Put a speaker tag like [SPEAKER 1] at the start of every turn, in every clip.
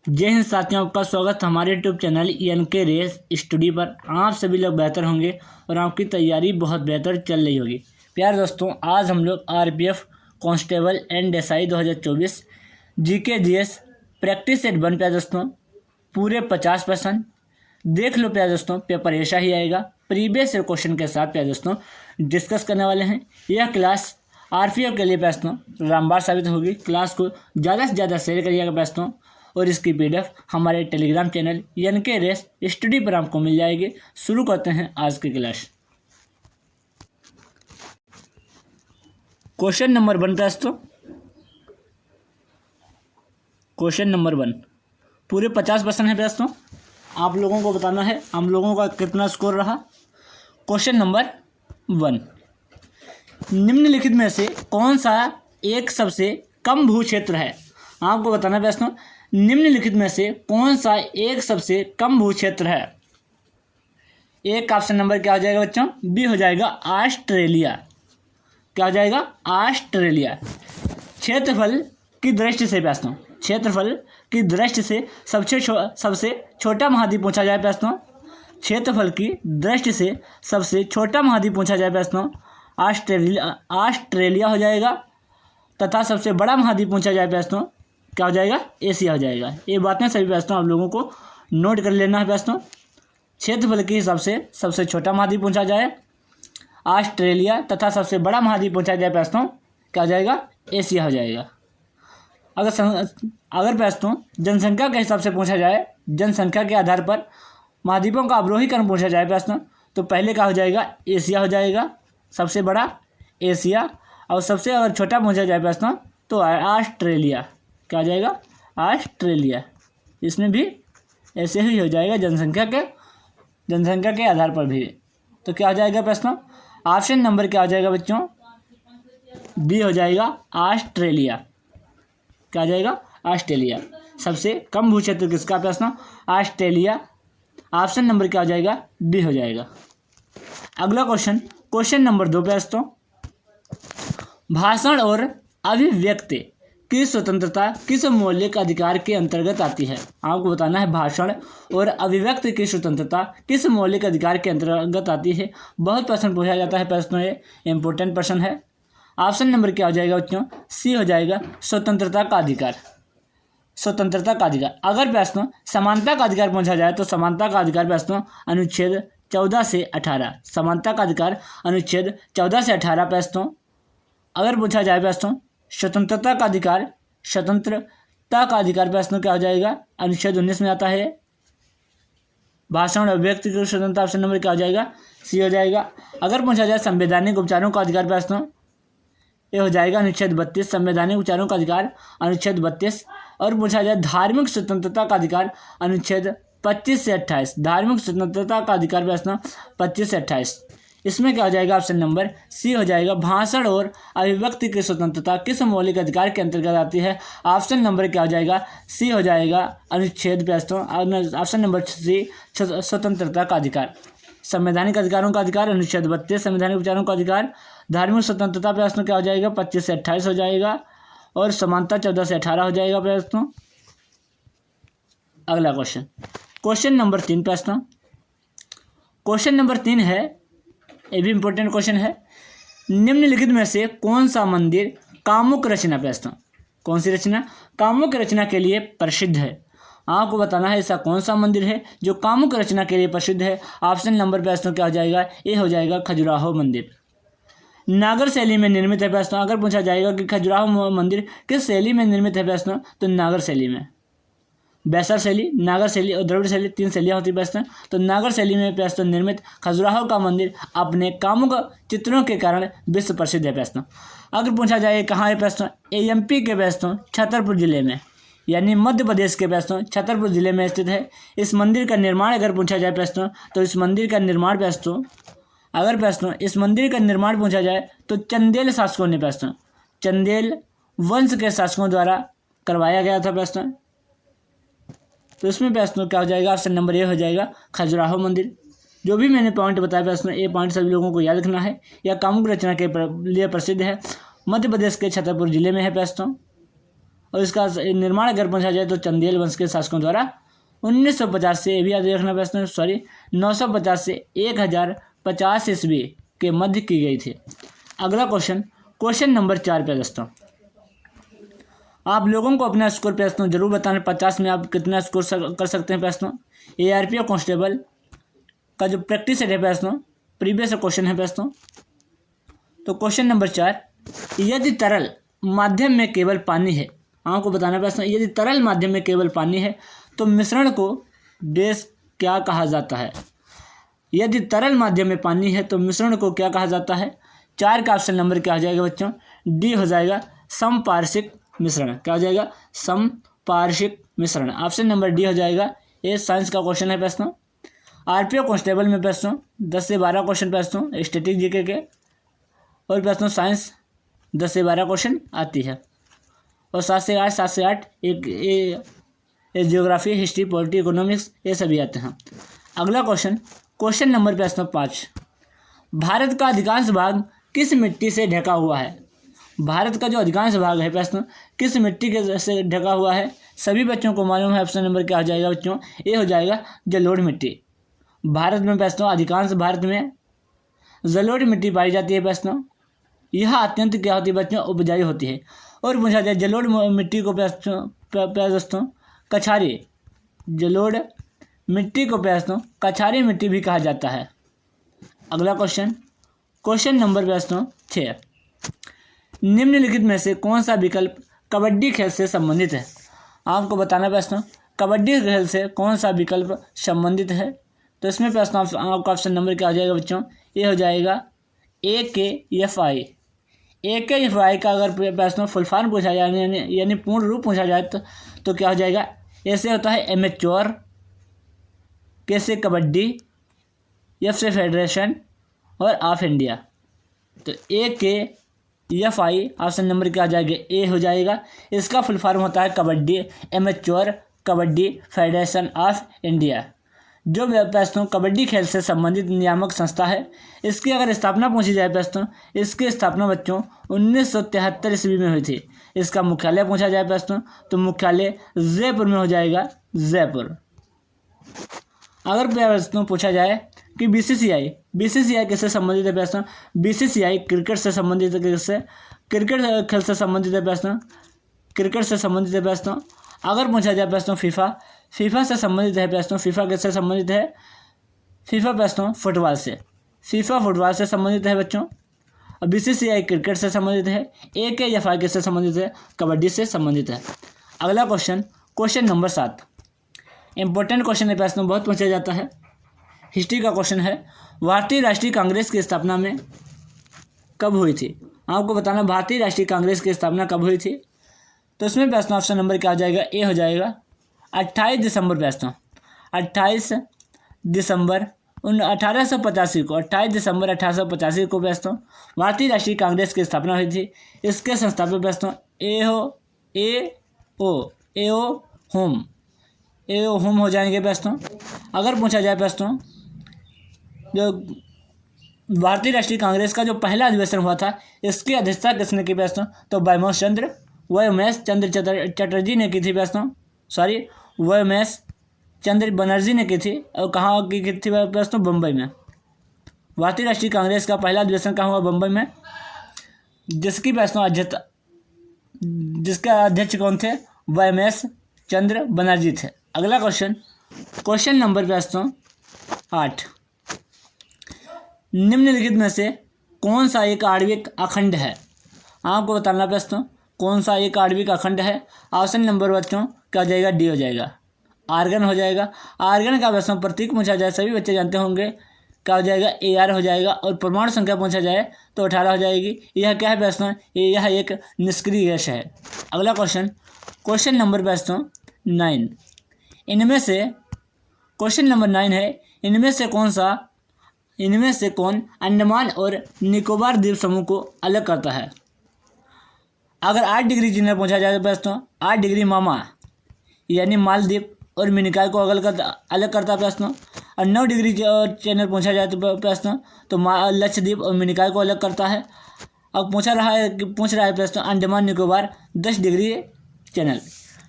[SPEAKER 1] जय हिंद साथियों, आपका स्वागत हमारे YouTube channel ENK race study पर। आप सभी लोग बेहतर होंगे और आपकी तैयारी बहुत बेहतर चल रही होगी। प्यारे दोस्तों, आज हम लोग RPF constable and SI 2024 GK GS practice set 1 प्यारे दोस्तों पूरे 50% देख लो। प्यारे दोस्तों, पेपर ऐसा ही आएगा प्रीवियस क्वेश्चन के साथ प्यारे दोस्तों डिस्कस करने वाले हैं। यह क्लास RPF के लिए प्यारे दोस्तों रामबाण साबित होगी। क्लास को ज़्यादा से ज़्यादा शेयर करिएगा प्यारे दोस्तों, और इसकी PDF हमारे Telegram channel ENK race study पर आपको मिल जाएगी। शुरू करते हैं आज की क्लास। क्वेश्चन नंबर 1 दोस्तों, क्वेश्चन नंबर 1 पूरे 50% है दोस्तों। आप लोगों को बताना है हम लोगों का कितना स्कोर रहा। क्वेश्चन नंबर 1, निम्नलिखित में से कौन सा एक सबसे कम भू क्षेत्र है। आपको बताना है दोस्तों, निम्नलिखित में से कौन सा एक सबसे कम भू क्षेत्र है। एक ऑप्शन नंबर क्या हो जाएगा बच्चों, बी हो जाएगा ऑस्ट्रेलिया। क्या हो जाएगा, ऑस्ट्रेलिया। क्षेत्रफल की दृष्टि से दोस्तों, क्षेत्रफल की दृष्टि से सबसे छोटा महाद्वीप पूछा जाए दोस्तों, क्षेत्रफल की दृष्टि से सबसे छोटा महाद्वीप पूछा जाए दोस्तों, ऑस्ट्रेलिया हो जाएगा। तथा सबसे बड़ा महाद्वीप पूछा जाए दोस्तों, क्या हो जाएगा, एशिया हो जाएगा। ये बातें सभी दोस्तों आप लोगों को नोट कर लेना है दोस्तों। क्षेत्रफल के हिसाब से सबसे छोटा महाद्वीप पूछा जाए ऑस्ट्रेलिया, तथा सबसे बड़ा महाद्वीप पूछा जाए दोस्तों, क्या हो जाएगा, एशिया हो जाएगा। अगर दोस्तों जनसंख्या के हिसाब से पूछा जाए, जनसंख्या के आधार पर महाद्वीपों का अवरोही क्रम पूछा जाए दोस्तों, तो पहले क्या हो जाएगा, एशिया हो जाएगा, सबसे बड़ा एशिया। और सबसे अगर छोटा पूछा जाए दोस्तों तो ऑस्ट्रेलिया। क्या हो जाएगा, ऑस्ट्रेलिया। इसमें भी ऐसे ही हो जाएगा जनसंख्या के आधार पर भी। तो क्या हो जाएगा प्रश्न, ऑप्शन नंबर क्या हो जाएगा बच्चों, बी हो जाएगा ऑस्ट्रेलिया। क्या हो जाएगा, ऑस्ट्रेलिया। सबसे कम भू क्षेत्र किसका प्रश्न, ऑस्ट्रेलिया। ऑप्शन नंबर क्या हो जाएगा, बी हो जाएगा। अगला क्वेश्चन, क्वेश्चन नंबर 2 प्रश्नों, भाषण और अभिव्यक्ति की स्वतंत्रता किस मौलिक अधिकार के अंतर्गत आती है। आपको बताना है भाषण और अभिव्यक्ति की स्वतंत्रता किस मौलिक अधिकार के अंतर्गत आती है। बहुत प्रश्न पूछा जाता है प्रश्नों, ये इंपॉर्टेंट प्रश्न है। ऑप्शन नंबर क्या हो जाएगा बच्चों, सी हो जाएगा स्वतंत्रता का अधिकार। स्वतंत्रता का अधिकार। अगर प्रश्न समानता का अधिकार पूछा जाए तो समानता का अधिकार प्रश्नों अनुच्छेद 14 से 18, समानता का अधिकार अनुच्छेद 14 से 18 प्रश्नों। अगर पूछा जाए प्रश्नों स्वतंत्रता का अधिकार, स्वतंत्रता का अधिकार प्रश्न क्या हो जाएगा, अनुच्छेद 19 में आता है। भाषण और अभिव्यक्ति की स्वतंत्रता, ऑप्शन नंबर क्या हो जाएगा, सी हो जाएगा। अगर पूछा जाए संवैधानिक उपचारों का अधिकार प्रश्न, ये हो जाएगा अनुच्छेद 32, संवैधानिक उपचारों का अधिकार अनुच्छेद 32। और पूछा जाए धार्मिक स्वतंत्रता का अधिकार अनुच्छेद 25 से 28, धार्मिक स्वतंत्रता का अधिकार प्रश्न 25 से 28। इसमें क्या हो जाएगा, ऑप्शन नंबर सी हो जाएगा। भाषण और अभिव्यक्ति की स्वतंत्रता किस मौलिक अधिकार के अंतर्गत आती है। ऑप्शन नंबर क्या हो जाएगा, सी हो जाएगा अनुच्छेद प्रश्नों, ऑप्शन नंबर सी स्वतंत्रता का अधिकार। संवैधानिक अधिकारों का अधिकार अनुच्छेद 32, संवैधानिक उपचारों का अधिकार। धार्मिक स्वतंत्रता प्रश्न क्या हो जाएगा, 25 से 28 हो जाएगा। और समानता 14 से 18 हो जाएगा प्रश्नों। अगला क्वेश्चन, क्वेश्चन नंबर 3 प्रश्न, क्वेश्चन नंबर 3 है, ये भी इंपॉर्टेंट क्वेश्चन है। निम्नलिखित में से कौन सा मंदिर कामुक रचना प्रश्न, कौन सी रचना, कामुक रचना के लिए प्रसिद्ध है। आपको बताना है ऐसा कौन सा मंदिर है जो कामुक रचना के लिए प्रसिद्ध है। ऑप्शन नंबर प्रश्न क्या हो जाएगा, ये हो जाएगा खजुराहो मंदिर। नागर शैली में निर्मित है प्रश्न। अगर पूछा जाएगा कि खजुराहो मंदिर किस शैली में निर्मित है प्रश्न, तो नागर शैली में। बैसर शैली, नागर शैली और द्रविड़ शैली, 3 शैलियाँ होती प्रश्न। तो नागर शैली में प्रश्न निर्मित खजुराहो का मंदिर अपने कामुक चित्रों के कारण विश्व प्रसिद्ध है प्रश्न। अगर पूछा जाए कहाँ है प्रश्न, MP के प्रश्न छतरपुर जिले में, यानी मध्य प्रदेश के प्रश्न छतरपुर जिले में स्थित है। इस मंदिर का निर्माण अगर पूछा जाए प्रश्न, तो इस मंदिर का निर्माण प्रश्न, अगर प्रश्न इस मंदिर का निर्माण पूछा जाए तो चंदेल शासकों ने प्रश्न, चंदेल वंश के शासकों द्वारा करवाया गया था प्रश्न। तो इसमें प्रश्न क्या हो जाएगा, ऑप्शन नंबर ए हो जाएगा खजुराहो मंदिर। जो भी मैंने पॉइंट बताया प्रश्न, ये पॉइंट सभी लोगों को याद रखना है। यह कामुक रचना के लिए प्रसिद्ध है, मध्य प्रदेश के छतरपुर जिले में है प्रश्न। और इसका निर्माण अगर पूछा जाए तो चंदेल वंश के शासकों द्वारा 1950 से, ये भी याद रखना प्रश्न, 950 से 1050 ईस्वी के मध्य की गई थी। अगला क्वेश्चन नंबर 4 पे दोस्तों, आप लोगों को अपना स्कोर प्रश्नों जरूर बताना, 50 में आप कितना स्कोर कर सकते हैं प्रश्नों। ARP और कांस्टेबल का जो प्रैक्टिस सेट है प्रश्नों, प्रीवियस क्वेश्चन है प्रश्नों। तो क्वेश्चन नंबर 4, यदि तरल माध्यम में केवल पानी है, आपको बताना प्रश्न, यदि तरल माध्यम में केवल पानी है तो मिश्रण को डैश क्या कहा जाता है। यदि तरल माध्यम में पानी है तो मिश्रण को क्या कहा जाता है। 4 का ऑप्शन नंबर क्या हो जाएगा बच्चों, डी हो जाएगा समपार्श्विक मिश्रण। क्या हो जाएगा, समपार्श्विक मिश्रण। ऑप्शन नंबर डी हो जाएगा। ये साइंस का क्वेश्चन है प्रश्नों। RPO कांस्टेबल में प्रश्नों 10 से 12 क्वेश्चन प्रश्नों स्टैटिक जीके के, और प्रश्नों साइंस 10 से 12 क्वेश्चन आती है, और 7 से 8 एक जियोग्राफी, हिस्ट्री, पॉलिटी, इकोनॉमिक्स, ये सभी आते हैं। अगला क्वेश्चन नंबर प्रश्न 5, भारत का अधिकांश भाग किस मिट्टी से ढका हुआ है। भारत का जो अधिकांश भाग है प्रश्न किस मिट्टी के से ढका हुआ है। सभी बच्चों को मालूम है, ऑप्शन नंबर क्या हो जाएगा बच्चों, ये हो जाएगा जलोढ़ मिट्टी। भारत में प्रश्नों अधिकांश भारत में जलोढ़ मिट्टी पाई जाती है प्रश्नों। यह अत्यंत क्या होती है बच्चों, उपजाऊ होती है। और पूछा जाए जलोढ़ मिट्टी को प्रश्नों कछारी, जलोढ़ मिट्टी को प्रश्नों कछारी मिट्टी भी कहा जाता है। अगला क्वेश्चन नंबर प्रश्नों 6, निम्नलिखित में से कौन सा विकल्प कबड्डी खेल से संबंधित है। आपको बताना प्रश्न, कबड्डी खेल से कौन सा विकल्प संबंधित है। तो इसमें प्रश्न आपका ऑप्शन नंबर क्या हो जाएगा बच्चों, ये हो जाएगा AKFI। AKFI का अगर प्रश्न फुल फॉर्म पूछा जाए यानी पूर्ण रूप पूछा जाए तो क्या हो जाएगा, ऐसे होता है एमेच्योर, के से कबड्डी, F से फेडरेशन और ऑफ इंडिया। तो AKFI ऑप्शन नंबर क्या हो जाएगा, ए हो जाएगा। इसका फुल फॉर्म होता है kabaddi amateur kabaddi federation of India, जो प्रश्नों कबड्डी खेल से संबंधित नियामक संस्था है। इसकी अगर स्थापना पूछी जाए प्रश्नों, इसकी स्थापना बच्चों 1973 ईस्वी में हुई थी। इसका मुख्यालय पूछा जाए प्रश्नों तो मुख्यालय जयपुर में हो जाएगा, जयपुर। अगर प्रश्न पूछा जाए कि BCCI किससे संबंधित है प्रश्न, BCCI क्रिकेट से संबंधित है, किससे, क्रिकेट खेल से संबंधित है प्रश्न, क्रिकेट से संबंधित है प्रश्न। अगर पूछा जाए प्रश्न फीफा से संबंधित है प्रश्न, फीफा किससे संबंधित है, फीफा प्रश्न फुटबॉल से, फीफा फुटबॉल से संबंधित है बच्चों। और BCCI क्रिकेट से संबंधित है। AKFI किससे संबंधित है, कबड्डी से संबंधित है। अगला क्वेश्चन नंबर 7, इंपॉर्टेंट क्वेश्चन है प्रश्न, बहुत पूछा जाता है, हिस्ट्री का क्वेश्चन है। भारतीय राष्ट्रीय कांग्रेस की स्थापना में कब हुई थी। आपको बताना भारतीय राष्ट्रीय कांग्रेस की स्थापना कब हुई थी। तो इसमें प्रश्न ऑप्शन नंबर क्या हो जाएगा, ए हो जाएगा 28 दिसंबर प्रश्न, 28 दिसंबर 1885 को, 28 दिसंबर 1885 को प्रश्न भारतीय राष्ट्रीय कांग्रेस की स्थापना हुई थी। इसके संस्थापक प्रश्न एओ होम हो जाएंगे प्रश्नों। अगर पूछा जाए प्रश्नों जो भारतीय राष्ट्रीय कांग्रेस का जो पहला अधिवेशन हुआ था, इसकी अध्यक्षता किसने की प्रश्न, तो वयोमेश चंद्र चटर्जी ने की थी प्रश्न, वयोमेश चंद्र बनर्जी ने की थी। और कहाँ की थी प्रश्न, बम्बई में। भारतीय राष्ट्रीय कांग्रेस का पहला अधिवेशन कहाँ हुआ, बम्बई में, जिसकी प्रश्न जिसके अध्यक्ष कौन थे, वयोमेश चंद्र बनर्जी थे। अगला क्वेश्चन नंबर प्रश्न 8, निम्नलिखित में से कौन सा एक आणविक अखंड है। आपको बताना प्रश्न कौन सा एक आणविक अखंड है। ऑप्शन नंबर बच्चों क्या हो जाएगा, डी हो जाएगा, आर्गन हो जाएगा। आर्गन का प्रश्न प्रतीक पूछा जाए, सभी बच्चे जानते होंगे, क्या हो जाएगा, AR हो जाएगा। और परमाणु संख्या पूछा जाए तो 18 हो जाएगी। यह क्या है प्रश्न, यह एक निष्क्रिय गैस है। अगला क्वेश्चन नंबर प्रश्न 9, इनमें से क्वेश्चन नंबर 9 है, इनमें से कौन अंडमान और निकोबार द्वीप समूह को अलग करता है। अगर 8 डिग्री चिन्ह पूछा जाए तो प्रश्न 8 डिग्री मामा यानी मालदीप और मिनिकॉय को अलग करता प्रश्न। और 9 डिग्री चैनल पूछा जाए तो प्रश्न तो लक्षद्वीप और मिनिकॉय को अलग करता है। अब पूछ रहा है प्रश्न अंडमान निकोबार 10 डिग्री चैनल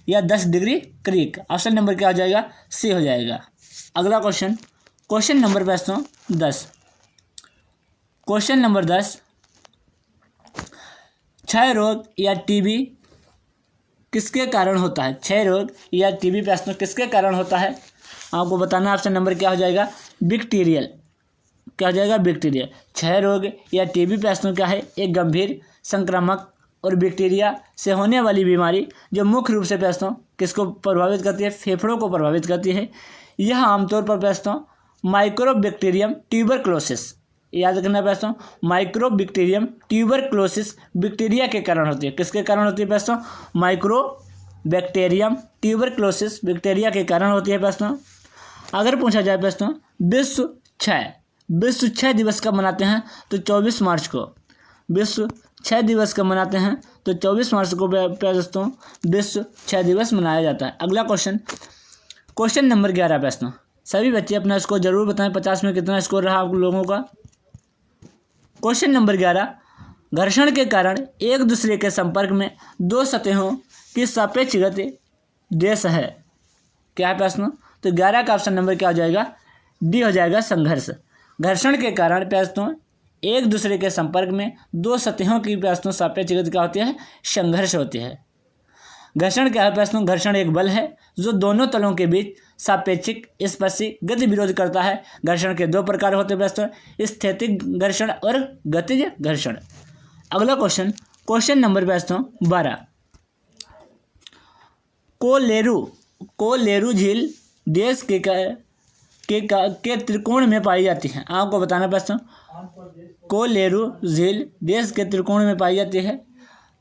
[SPEAKER 1] या 10 डिग्री क्रीक। ऑप्शन नंबर क्या हो जाएगा? सी हो जाएगा। अगला question, question number 10। Question number 10, क्षय रोग या टीबी किसके कारण होता है? क्षय रोग या टीबी प्रश्न किसके कारण होता है? आपको बताना। ऑप्शन नंबर क्या हो जाएगा? बैक्टीरियल। क्या हो जाएगा? बैक्टीरिया। क्षय रोग या टीबी प्रश्न क्या है? एक गंभीर संक्रामक और बैक्टीरिया से होने वाली बीमारी जो मुख्य रूप से प्रश्नों किसको प्रभावित करती है? फेफड़ों को प्रभावित करती है। यह आमतौर पर प्रश्नों माइक्रोबैक्टीरियम ट्यूबरक्लोसिस, याद रखना प्रश्नों, माइक्रोबैक्टीरियम ट्यूबरक्लोसिस बैक्टीरिया के कारण होती है। किसके कारण होती है प्रश्नों? माइक्रोबैक्टीरियम ट्यूबरक्लोसिस बैक्टीरिया के कारण होती है प्रश्नों। अगर पूछा जाए प्रश्नों विश्व क्षय दिवस कब मनाते हैं? तो 24 मार्च को। विश्व क्षय दिवस कब मनाते हैं? तो 24 मार्च को प्रश्नों विश्व क्षय दिवस मनाया जाता है। अगला क्वेश्चन, क्वेश्चन नंबर 11 प्रश्न। सभी बच्चे अपना स्कोर जरूर बताएं, 50 में कितना स्कोर रहा आप लोगों का। क्वेश्चन नंबर 11, घर्षण के कारण एक दूसरे के संपर्क में दो सतहों की सापेक्ष गति देश है। क्या है प्रश्न? तो 11 का ऑप्शन नंबर क्या हो जाएगा? डी हो जाएगा, संघर्ष। घर्षण के कारण प्रश्नों एक दूसरे के संपर्क में दो सतहों की प्रश्नों सापेक्ष गति क्या होती है? संघर्ष होती है। घर्षण क्या है प्रश्नों? घर्षण एक बल है जो दोनों तलों के बीच सापेक्षिक स्पर्शी गति विरोध करता है। घर्षण के दो प्रकार होते हैं प्रश्नों, स्थैतिक घर्षण और गतिज घर्षण। अगला क्वेश्चन, क्वेश्चन नंबर प्रश्नों 12, कोलेरू झील देश के त्रिकोण में पाई जाती है। आपको बताना प्रश्न, कोलेरू झील देश के त्रिकोण में पाई जाती है।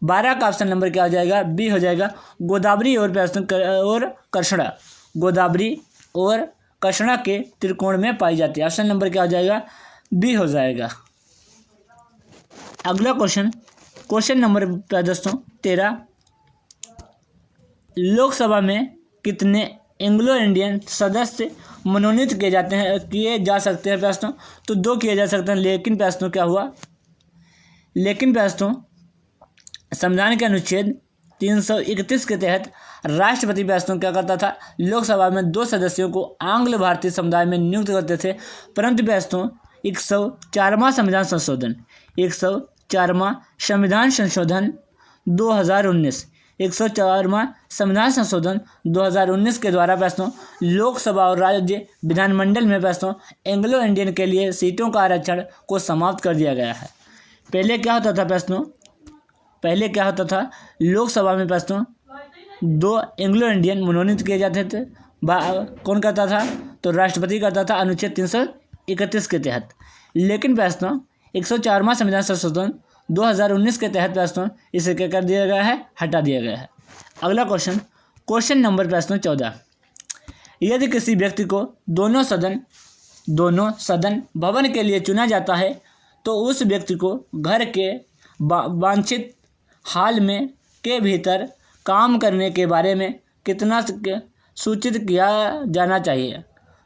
[SPEAKER 1] 12 का ऑप्शन नंबर क्या हो जाएगा? बी हो जाएगा, गोदावरी और कृष्णा। गोदावरी और कृष्णा के त्रिकोण में पाई जाती है। ऑप्शन नंबर क्या हो जाएगा? बी हो जाएगा। अगला क्वेश्चन, क्वेश्चन नंबर 13, लोकसभा में कितने एंग्लो इंडियन सदस्य मनोनीत किए जा सकते हैं प्रश्नों? तो 2 किए जा सकते हैं। लेकिन प्रश्नों क्या हुआ? लेकिन प्रश्नों संविधान के अनुच्छेद 331 के तहत राष्ट्रपति प्रश्नों क्या करता था? लोकसभा में 2 सदस्यों को आंग्ल भारतीय समुदाय में नियुक्त करते थे। परंतु प्रश्नों 104वां संविधान संशोधन 104वां संविधान संशोधन 2019 104वां संविधान संशोधन 2019 के द्वारा प्रश्नों लोकसभा और राज्य विधानमंडल में प्रश्नों एंग्लो इंडियन के लिए सीटों का आरक्षण को समाप्त कर दिया गया है। पहले क्या होता था प्रश्नों? पहले क्या होता था? लोकसभा में प्रश्नों 2 एंग्लो इंडियन मनोनीत किए जाते थे। कौन करता था? तो राष्ट्रपति करता था अनुच्छेद 331 के तहत। लेकिन प्रश्नों 104वां संविधान संशोधन 2019 के तहत प्रश्नों इसे क्या कर दिया गया है? हटा दिया गया है। अगला क्वेश्चन, क्वेश्चन नंबर प्रश्न 14, यदि किसी व्यक्ति को दोनों सदन भवन के लिए चुना जाता है तो उस व्यक्ति को घर के वांछित हाल में के भीतर काम करने के बारे में कितना सूचित किया जाना चाहिए?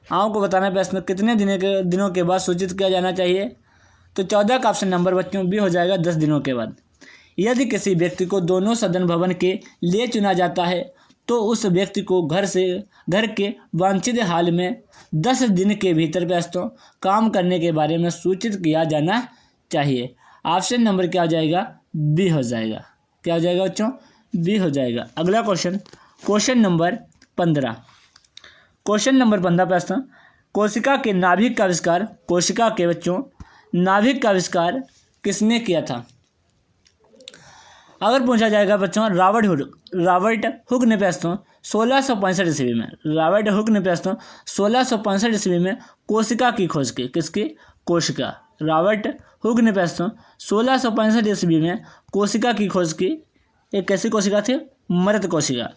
[SPEAKER 1] आपको बताना प्रश्न कितने दिनों के बाद सूचित किया जाना चाहिए? तो 14 का ऑप्शन नंबर बच्चों बी हो जाएगा, 10 दिनों के बाद। यदि किसी व्यक्ति को दोनों सदन भवन के लिए चुना जाता है तो उस व्यक्ति को घर के वांछित हाल में 10 दिन के भीतर प्रश्नों काम करने के बारे में सूचित किया जाना चाहिए। ऑप्शन नंबर क्या हो जाएगा? बी हो जाएगा। क्या हो जाएगा बच्चों? बी हो जाएगा। अगला question, question number 15। Question number 15 प्रश्न, कोशिका के नाभिक का आविष्कार नाभिक का आविष्कार किसने किया था? अगर पूछा जाएगा बच्चों रॉबर्ट हुक ने प्रश्नों 1665 ईस्वी में रॉबर्ट हुक ने प्रश्नों 1665 ईस्वी में कोशिका की खोज की। किसकी? कोशिका। रॉबर्ट हुक ने प्रश्नों 1665 ईस्वी में कोशिका की खोज की। एक कैसी कोशिका थी? मृत कोशिका।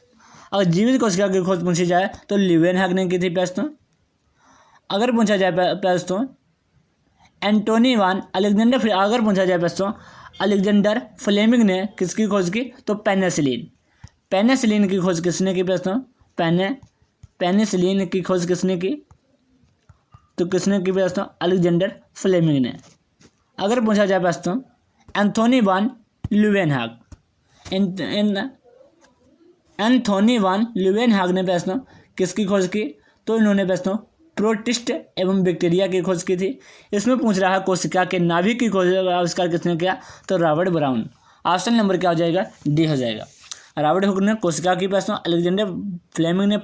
[SPEAKER 1] अगर जीवित कोशिका की खोज पूछी जाए तो ल्यूवेनहॉक ने की थी प्रश्नों। अगर पूछा जाए प्रश्नों एंटोनी वान अलेक्जेंडर अगर पूछा जाए प्रश्नों अलेक्जेंडर फ्लेमिंग ने किसकी खोज की? तो पेनिसिलिन की खोज किसने की प्रश्नों? पेनिसिलिन की खोज किसने की? तो किसने की प्रश्नों? अलेक्जेंडर फ्लेमिंग ने। अगर पूछा जाए प्रश्नों एंथोनी वान ल्यूवेनहॉक एंथोनी वान ल्यूवेनहाग ने प्रश्न किसकी खोज की? तो इन्होंने प्रश्न प्रोटिस्ट एवं बैक्टीरिया की खोज की थी। इसमें पूछ रहा है कोशिका के नाभिक की खोज आविष्कार किसने किया? तो रॉबर्ट ब्राउन। ऑप्शन नंबर क्या हो जाएगा? डी हो जाएगा। रॉबर्ट हुक ने कोशिका की प्रश्न, अलेक्जेंडर फ्लेमिंग ने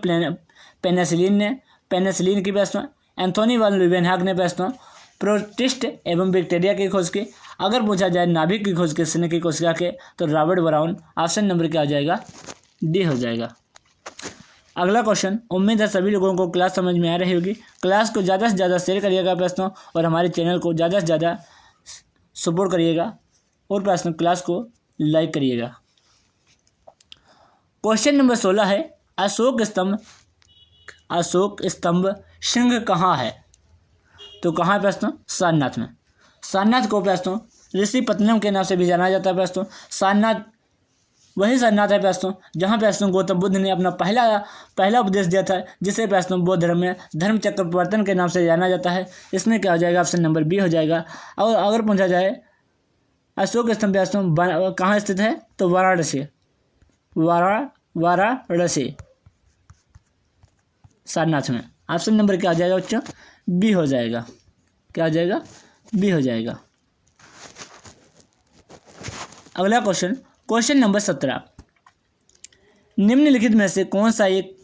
[SPEAKER 1] पेनिसिलिन की प्रश्न, एंथोनी वान ल्यूवेनहाग ने प्रश्न प्रोटिस्ट एवं बैक्टीरिया की खोज की। अगर पूछा जाए नाभिक की खोज किसने की कोशिका के, तो रॉबर्ट ब्राउन। ऑप्शन नंबर क्या हो जाएगा? डी हो जाएगा। अगला क्वेश्चन, उम्मीद है सभी लोगों को क्लास समझ में आ रही होगी। क्लास को ज़्यादा से ज़्यादा शेयर करिएगा प्रश्नों, और हमारे चैनल को ज़्यादा से ज़्यादा सपोर्ट करिएगा और प्रश्न क्लास को लाइक करिएगा। क्वेश्चन नंबर 16 है, अशोक स्तंभ सिंह कहाँ है? तो कहाँ है प्रश्न? सारनाथ में। सारनाथ को प्रश्न ऋषिपत्तनम के नाम से भी जाना जाता है प्रश्न। सारनाथ वही सारनाथ है प्रश्न जहाँ प्रश्न गौतम बुद्ध ने अपना पहला उपदेश दिया था, जिसे प्रश्न बौद्ध धर्म में धर्म चक्र प्रवर्तन के नाम से जाना जाता है। इसमें क्या हो जाएगा? ऑप्शन नंबर बी हो जाएगा। और अगर पूछा जाए अशोक स्तंभ प्रश्न कहाँ स्थित है, तो वाराणसी सारनाथ में। ऑप्शन नंबर क्या हो जाएगा बच्चों? बी हो जाएगा। क्या हो जाएगा? बी हो जाएगा। अगला क्वेश्चन नंबर 17, निम्नलिखित में से कौन सा एक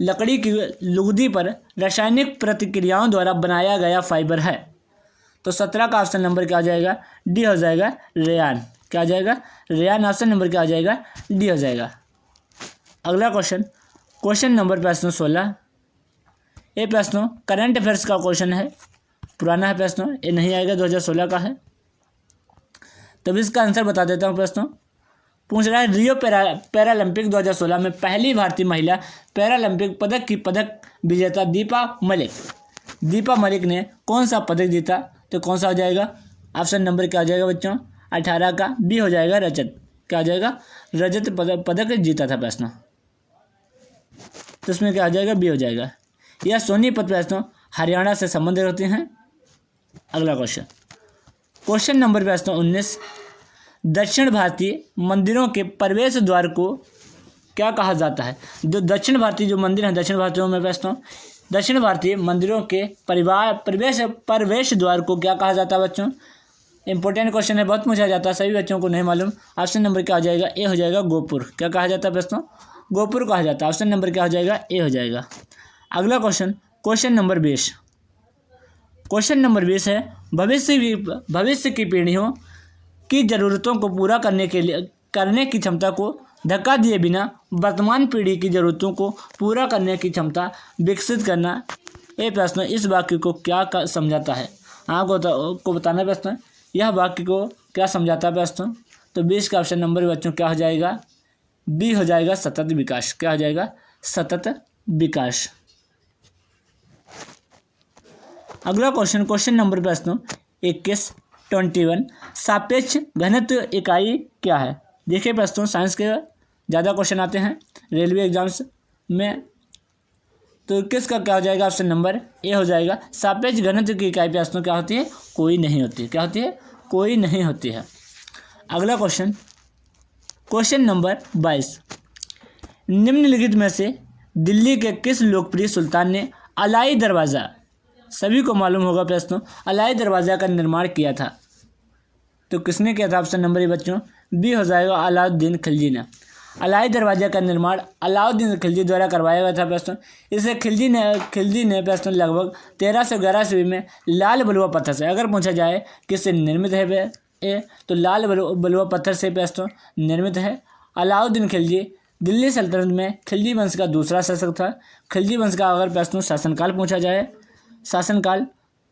[SPEAKER 1] लकड़ी की लुगदी पर रासायनिक प्रतिक्रियाओं द्वारा बनाया गया फाइबर है? तो 17 का ऑप्शन नंबर क्या हो जाएगा? डी हो जाएगा, रेयान। क्या हो जाएगा? रेयान। ऑप्शन नंबर क्या हो जाएगा? डी हो जाएगा। अगला क्वेश्चन नंबर प्रश्न 16, ये प्रश्न करंट अफेयर्स का क्वेश्चन है, पुराना है प्रश्न, ये नहीं आएगा, 2016 का है। तब इसका आंसर बता देता हूँ। प्रश्न पूछ रहा है, रियो पैरालंपिक 2016 में पहली भारतीय महिला पैरालंपिक पदक विजेता दीपा मलिक ने कौन सा पदक जीता? तो कौन सा हो जाएगा? ऑप्शन नंबर क्या हो जाएगा बच्चों? 18 का बी हो जाएगा, रजत। क्या हो जाएगा? रजत पदक जीता था प्रश्न। तो इसमें क्या हो जाएगा? बी हो जाएगा। यह सोनीपत प्रश्न हरियाणा से संबंधित होते हैं। अगला क्वेश्चन नंबर प्रश्न 19, दक्षिण भारतीय मंदिरों के प्रवेश द्वार को क्या कहा जाता है? जो दक्षिण भारतीय जो मंदिर हैं, दक्षिण भारतीयों में प्रश्न दक्षिण भारतीय मंदिरों के प्रवेश द्वार को क्या कहा जाता है बच्चों? इंपॉर्टेंट क्वेश्चन है, बहुत पूछा जाता है, सभी बच्चों को नहीं मालूम। ऑप्शन नंबर क्या हो जाएगा? ए हो जाएगा, गोपुर। क्या कहा जाता है प्रश्न? गोपुर कहा जाता है। ऑप्शन नंबर क्या हो जाएगा? ए हो जाएगा। अगला क्वेश्चन नंबर 20। क्वेश्चन नंबर 20 है, भविष्य की पीढ़ियों की ज़रूरतों को पूरा करने की क्षमता को धक्का दिए बिना वर्तमान पीढ़ी की ज़रूरतों को पूरा करने की क्षमता विकसित करना। ये प्रश्न इस वाक्य को क्या समझाता है? आपको बताना प्रश्न, यह वाक्य को क्या समझाता है प्रश्न? तो 20 का ऑप्शन नंबर बच्चों क्या हो जाएगा? बी हो जाएगा, सतत विकास। क्या हो जाएगा? सतत विकास। अगला क्वेश्चन नंबर प्रश्न 21 सापेक्ष घनत्व इकाई क्या है? देखिए प्रश्नों साइंस के ज़्यादा क्वेश्चन आते हैं रेलवे एग्जाम्स में, तो 21 का क्या हो जाएगा? ऑप्शन नंबर ए हो जाएगा। सापेक्ष घनत्व की इकाई प्रश्नों क्या होती है? कोई नहीं होती। क्या होती है? कोई नहीं होती है। अगला क्वेश्चन नंबर 22, निम्नलिखित में से दिल्ली के किस लोकप्रिय सुल्तान ने अलाई दरवाज़ा, सभी को मालूम होगा प्रश्न, अलाई दरवाज़ा का निर्माण किया था? तो किसने किया था? ऑप्शन नंबर ए बच्चों बी हो जाएगा, अलाउद्दीन खिलजी ने। अलाई दरवाज़ा का निर्माण अलाउद्दीन खिलजी द्वारा करवाया गया था प्रश्न। इसे खिलजी ने प्रश्न लगभग 1311 ईस्वी में लाल बलुआ पत्थर से, अगर पूछा जाए किससे निर्मित है तो लाल बलुआ पत्थर से प्रश्न निर्मित है। अलाउद्दीन खिलजी दिल्ली सल्तनत में खिलजी वंश का दूसरा शासक था। खिलजी वंश का अगर प्रश्न शासनकाल पूछा जाए, शासनकाल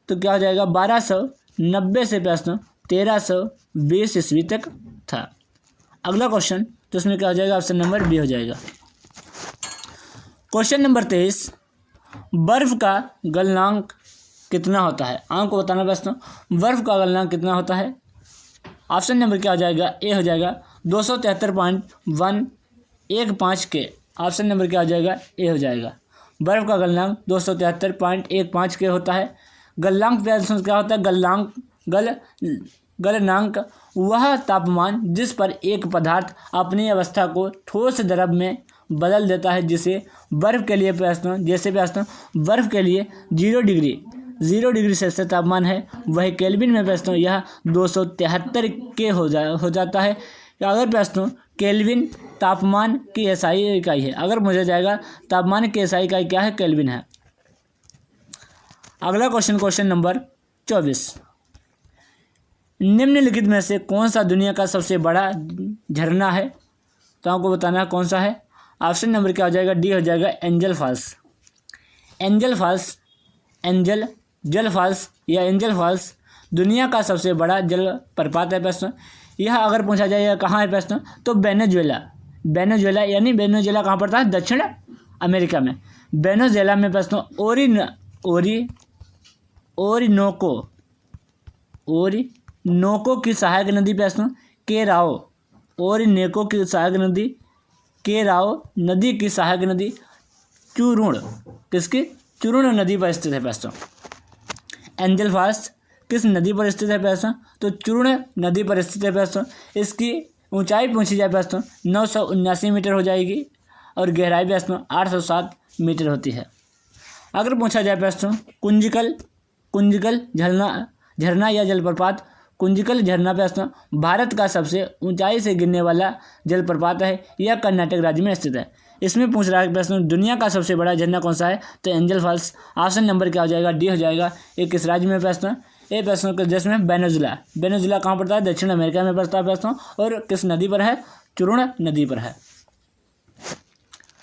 [SPEAKER 1] तो क्या हो जाएगा? 1290 से प्रश्न 1320 ईस्वी तक था। अगला क्वेश्चन तो इसमें क्या हो जाएगा? ऑप्शन नंबर बी हो जाएगा। क्वेश्चन नंबर 23, बर्फ का गलनांक कितना होता है? आपको बताना प्रश्न, बर्फ का गलनांक कितना होता है? ऑप्शन नंबर क्या हो जाएगा? ए हो जाएगा, 273.115 के। ऑप्शन नंबर क्या हो जाएगा? ए हो जाएगा। बर्फ का गलनांक 273.15 के होता है। गलनांक क्या होता है? गलनांक वह तापमान जिस पर एक पदार्थ अपनी अवस्था को ठोस द्रव में बदल देता है, जिसे बर्फ के लिए बर्फ के लिए 0 डिग्री सेल्सियस तापमान है, वह केल्विन में यह 273 के हो जाता है। अगर केल्विन तापमान की एसआई इकाई है, अगर मुझे जाएगा तापमान की एसआई इकाई क्या है, केल्विन है। अगला क्वेश्चन नंबर 24, निम्नलिखित में से कौन सा दुनिया का सबसे बड़ा झरना है? तो आपको बताना है कौन सा है। ऑप्शन नंबर क्या हो जाएगा, डी हो जाएगा एंजल फॉल्स। जल फॉल्स दुनिया का सबसे बड़ा जल प्रपात है प्रश्न। यह अगर पूछा जाए कहाँ है प्रश्न, तो वेनेजुएला यानी वेनेजुएला कहाँ पड़ता है, दक्षिण अमेरिका में। वेनेजुएला में प्रश्न ओरिनोको की सहायक नदी प्रश्न ओरिनोको की सहायक नदी नदी की सहायक नदी चुरुण नदी पर स्थित है प्रश्न। एंजल फॉल्स किस नदी पर स्थित है प्रश्न, तो चुरुण नदी पर स्थित है प्रश्न। इसकी ऊंचाई पूछी जाए प्रश्न 979 मीटर हो जाएगी और गहराई प्रश्न 807 मीटर होती है। अगर पूछा जाए प्रश्न कुंजकल झरना या जलप्रपात, कुंजकल झरना प्रश्न भारत का सबसे ऊंचाई से गिरने वाला जलप्रपात है, यह कर्नाटक राज्य में स्थित है। इसमें पूछ रहा है प्रश्न दुनिया का सबसे बड़ा झरना कौन सा है, तो एंजल फॉल्स। ऑप्शन नंबर क्या हो जाएगा, डी हो जाएगा। ये किस राज्य में प्रश्न, ये प्रश्न किस देश में, वेनेजुएला कहाँ पड़ता है, दक्षिण अमेरिका में पड़ता है प्रश्न, और किस नदी पर है, चुरुण नदी पर है।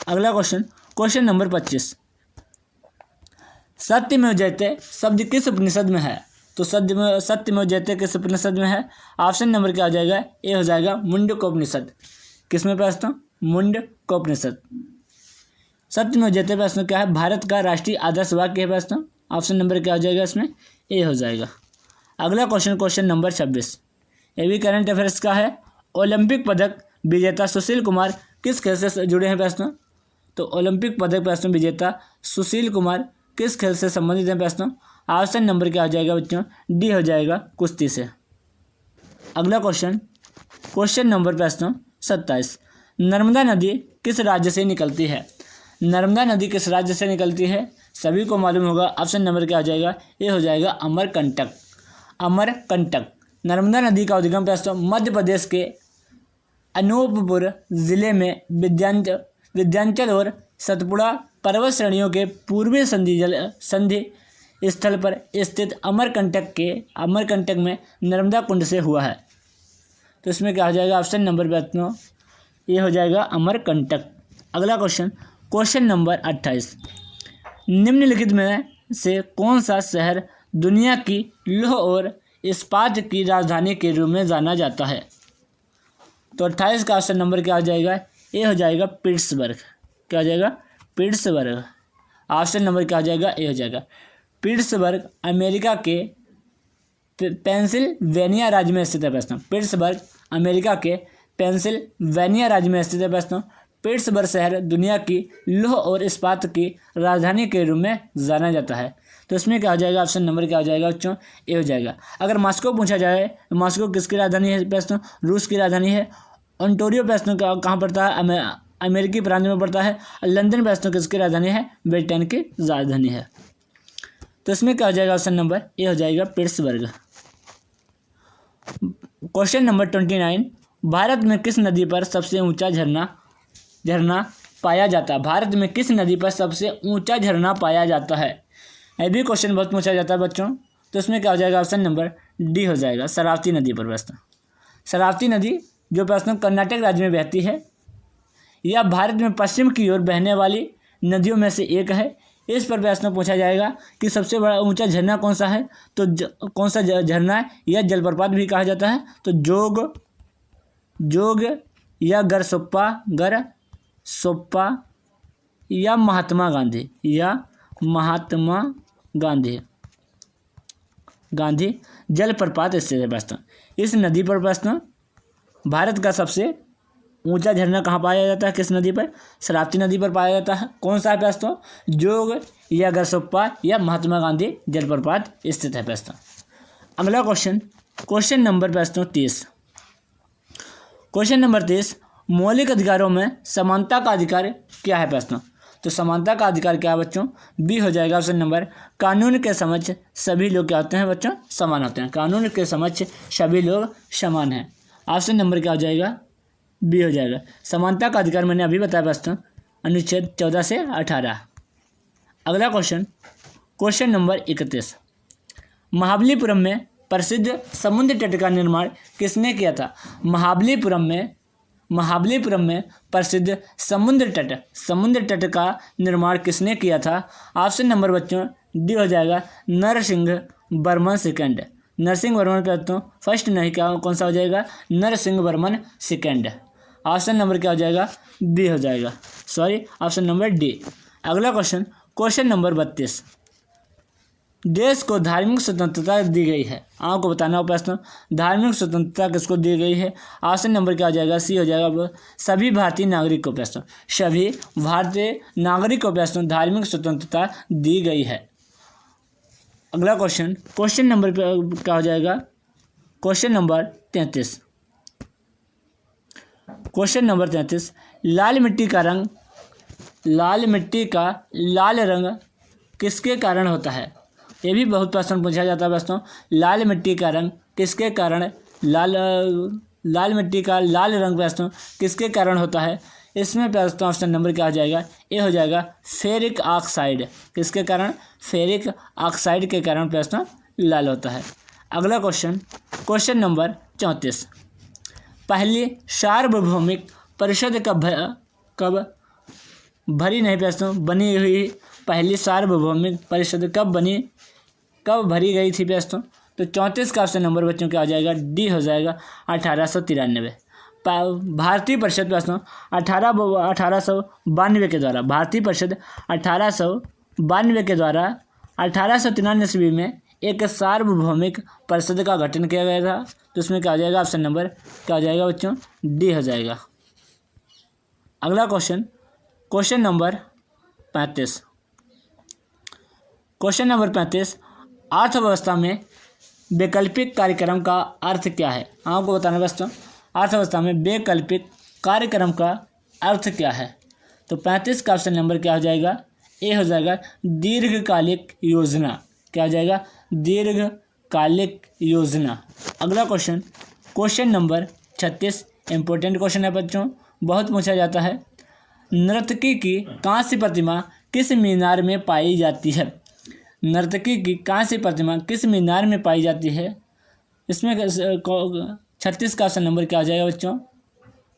[SPEAKER 1] अगला क्वेश्चन नंबर 25, सत्यमेव जयते शब्द किस उपनिषद में है, तो सत्यमेव जयते किस उपनिषद में है। ऑप्शन नंबर क्या हो जाएगा, ए हो जाएगा मुंडकोपनिषद। किसमें प्रश्न, मुंडकोपनिषद। सत्यमेव जयते प्रश्न क्या है, भारत का राष्ट्रीय आदर्श वाक्य है प्रश्न। ऑप्शन नंबर क्या हो जाएगा, इसमें ए हो जाएगा। अगला क्वेश्चन नंबर 26, ये भी करंट अफेयर्स का है। ओलंपिक पदक विजेता सुशील कुमार किस खेल से जुड़े हैं प्रश्न, तो ओलंपिक पदक प्रश्न विजेता सुशील कुमार किस खेल से संबंधित है प्रश्न। ऑप्शन नंबर क्या हो जाएगा बच्चों, डी हो जाएगा, कुश्ती से। अगला क्वेश्चन नंबर प्रश्न 27, नर्मदा नदी किस राज्य से निकलती है। नर्मदा नदी किस राज्य से निकलती है, सभी को मालूम होगा। ऑप्शन नंबर क्या हो जाएगा, ये हो जाएगा अमरकंटक। नर्मदा नदी का उद्गम प्रश्न मध्य प्रदेश के अनूपपुर जिले में विंध्याचल और सतपुड़ा पर्वत श्रेणियों के पूर्वी संधि स्थल पर स्थित अमरकंटक में नर्मदा कुंड से हुआ है। तो इसमें क्या हो जाएगा, ऑप्शन नंबर बच्चों ये हो जाएगा अमरकंटक। अगला क्वेश्चन नंबर 28, निम्नलिखित में से कौन सा शहर दुनिया की लौह और इस्पात की राजधानी के रूप में जाना जाता है। तो 28 का ऑप्शन नंबर क्या हो जाएगा, ये हो जाएगा पिट्सबर्ग। क्या हो जाएगा, पिट्सबर्ग। ऑप्शन नंबर क्या हो जाएगा, ये हो जाएगा पिट्सबर्ग। अमेरिका के पेंसिल्वेनिया राज्य में स्थित है प्रश्न। पिट्सबर्ग अमेरिका के पेंसिल्वेनिया राज्य में स्थित है प्रश्न। पिट्सबर्ग शहर दुनिया की लौह और इस्पात की राजधानी के रूप में जाना जाता है। तो इसमें क्या हो जाएगा, ऑप्शन नंबर क्या हो जाएगा बच्चों, ए हो जाएगा। अगर मॉस्को पूछा जाए, मॉस्को किसकी राजधानी है प्रश्न, रूस की राजधानी है। ओंटारियो प्रश्न कहाँ पड़ता है, अमेरिकी प्रांत में पड़ता है। लंदन प्रश्न किसकी राजधानी है, ब्रिटेन की राजधानी है। तो इसमें क्या हो जाएगा, ऑप्शन नंबर ए हो जाएगा पिट्सबर्ग। क्वेश्चन नंबर 29, भारत में किस नदी पर सबसे ऊंचा झरना पाया जाता है। भारत में किस नदी पर सबसे ऊंचा झरना पाया जाता है। ये भी क्वेश्चन बहुत पूछा जाता है बच्चों। तो इसमें क्या हो जाएगा, ऑप्शन नंबर डी हो जाएगा, शरावती नदी पर प्रश्न। शरावती नदी जो प्रश्न कर्नाटक राज्य में बहती है, यह भारत में पश्चिम की ओर बहने वाली नदियों में से एक है। इस पर प्रश्न पूछा जाएगा कि सबसे बड़ा ऊंचा झरना कौन सा है, तो कौन सा झरना है, यह जलप्रपात भी कहा जाता है। तो जोग या गरसोप्पा या महात्मा गांधी जलप्रपात स्थित है प्रश्न। इस नदी पर प्रश्न भारत का सबसे ऊंचा झरना कहाँ पाया जाता है, किस नदी पर, शरावती नदी पर पाया जाता है। कौन सा है प्रश्न, जोग या गरसोप्पा या महात्मा गांधी जलप्रपात स्थित है प्रश्न। अगला क्वेश्चन नंबर प्रश्न 30। क्वेश्चन नंबर 30, मौलिक अधिकारों में समानता का अधिकार क्या है प्रश्न। तो समानता का अधिकार क्या है बच्चों, बी हो जाएगा ऑप्शन नंबर। कानून के समक्ष सभी लोग क्या होते हैं बच्चों, समान होते हैं। कानून के समक्ष सभी लोग समान हैं। ऑप्शन नंबर क्या हो जाएगा, बी हो जाएगा। समानता का अधिकार मैंने अभी बताया प्रश्न, अनुच्छेद 14 से 18। अगला क्वेश्चन, क्वेश्चन नंबर 31, महाबलीपुरम में प्रसिद्ध समुद्र तट का निर्माण किसने किया था। महाबलीपुरम में प्रसिद्ध समुद्र तट का निर्माण किसने किया था। ऑप्शन नंबर बच्चों डी हो जाएगा, नरसिंह वर्मन सेकंड। नरसिंह वर्मन का तो फर्स्ट नहीं, क्या कौन सा हो जाएगा, Narasimha Varman second. Option number क्या हो जाएगा, बी हो जाएगा, सॉरी ऑप्शन नंबर डी। अगला क्वेश्चन, क्वेश्चन नंबर 32, देश को धार्मिक स्वतंत्रता दी गई है। आपको बताना हो प्रश्न, धार्मिक स्वतंत्रता किसको दी गई है। ऑप्शन नंबर क्या हो जाएगा, सी हो जाएगा, सभी भारतीय नागरिक को प्रश्न, सभी भारतीय नागरिक को प्रश्न धार्मिक स्वतंत्रता दी गई है। अगला क्वेश्चन, क्वेश्चन नंबर क्या हो जाएगा, क्वेश्चन नंबर 33। क्वेश्चन नंबर 33, लाल मिट्टी का लाल रंग किसके कारण होता है। ये भी बहुत प्रश्न पूछा जाता है दोस्तों। लाल मिट्टी का रंग किसके कारण, लाल मिट्टी का लाल रंग प्रश्न किसके कारण होता है। इसमें प्रश्न ऑप्शन नंबर क्या हो जाएगा, ए हो जाएगा, फेरिक ऑक्साइड। किसके कारण, फेरिक ऑक्साइड के कारण प्रश्न लाल होता है। अगला क्वेश्चन, क्वेश्चन नंबर 34, पहली सार्वभौमिक परिषद कब भरी नहीं प्रश्न बनी हुई। पहली सार्वभौमिक परिषद कब भरी गई थी प्रश्न। तो 34 का ऑप्शन नंबर बच्चों क्या हो जाएगा, डी हो जाएगा, 1893। भारतीय परिषद प्रश्न 1892 के द्वारा, भारतीय परिषद 1892 के द्वारा 1893 ईस्वी में एक सार्वभौमिक परिषद का गठन किया गया था। तो उसमें क्या हो जाएगा, ऑप्शन नंबर क्या हो जाएगा बच्चों, डी हो जाएगा। अगला question, question number 35। Question number 35, अर्थव्यवस्था में वैकल्पिक कार्यक्रम का अर्थ क्या है। आपको बताना दोस्तों, अर्थव्यवस्था में वैकल्पिक कार्यक्रम का अर्थ क्या है। तो 35 का ऑप्शन नंबर क्या हो जाएगा, ए हो जाएगा, दीर्घकालिक योजना। क्या हो जाएगा, दीर्घकालिक योजना। अगला question, question number 36, important question है बच्चों, बहुत पूछा जाता है। नर्तकी की कांस्य प्रतिमा किस मीनार में पाई जाती है। नर्तकी की कांस्य प्रतिमा किस मीनार में पाई जाती है। इसमें 36 का ऑप्शन नंबर क्या हो जाएगा बच्चों,